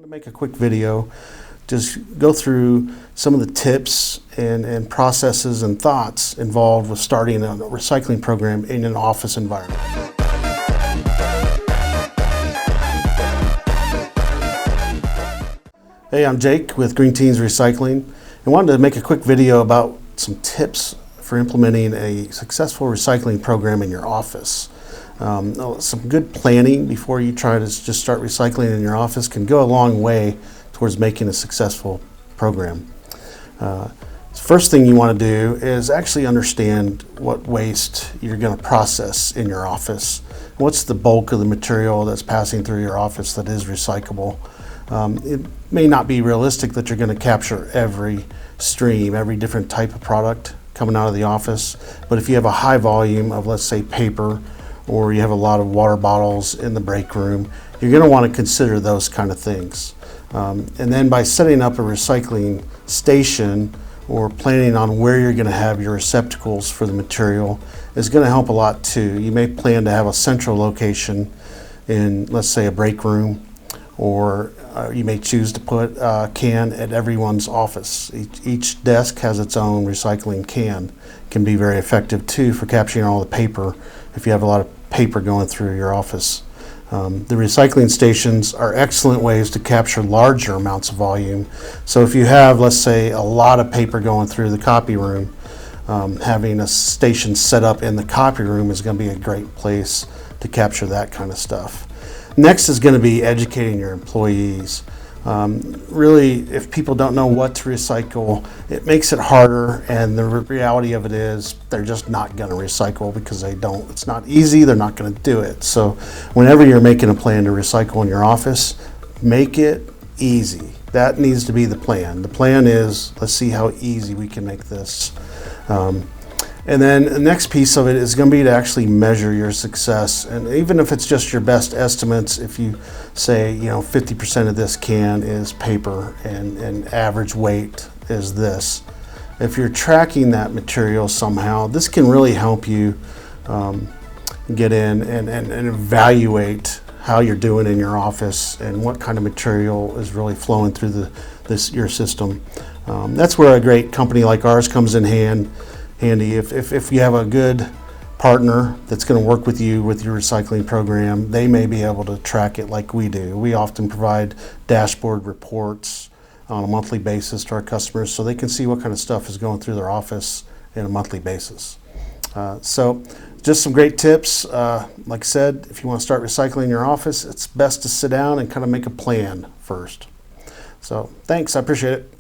wanted to make a quick video, just go through some of the tips and processes and thoughts involved with starting a recycling program in an office environment. Hey, I'm Jake with Green Teens Recycling, and wanted to make a quick video about some tips for implementing a successful recycling program in your office. Some good planning before you try to just start recycling in your office can go a long way towards making a successful program. First thing you want to do is actually understand what waste you're going to process in your office. What's the bulk of the material that's passing through your office that is recyclable? It may not be realistic that you're going to capture every stream, every different type of product coming out of the office, but if you have a high volume of, let's say, paper, or you have a lot of water bottles in the break room, you're going to want to consider those kind of things. And then by setting up a recycling station or planning on where you're going to have your receptacles for the material is going to help a lot too. You may plan to have a central location in, let's say, a break room, or you may choose to put a can at everyone's office. Each desk has its own recycling can. It can be very effective too for capturing all the paper if you have a lot of paper going through your office. The recycling stations are excellent ways to capture larger amounts of volume. So if you have, let's say, a lot of paper going through the copy room, having a station set up in the copy room is going to be a great place to capture that kind of stuff. Next is going to be educating your employees. Really, if people don't know what to recycle, it makes it harder, and the reality of it is they're just not going to recycle because they don't. It's not easy, they're not going to do it. So whenever you're making a plan to recycle in your office, make it easy. That needs to be the plan. The plan is, let's see how easy we can make this. And then the next piece of it is going to be to actually measure your success. And even if it's just your best estimates, if you say, 50% of this can is paper and average weight is this. If you're tracking that material somehow, this can really help you get in and evaluate how you're doing in your office and what kind of material is really flowing through your system. That's where a great company like ours comes in handy. If you have a good partner that's going to work with you with your recycling program, they may be able to track it like we do. We often provide dashboard reports on a monthly basis to our customers so they can see what kind of stuff is going through their office on a monthly basis. So just some great tips. Like I said, if you want to start recycling in your office, it's best to sit down and kind of make a plan first. So thanks, I appreciate it.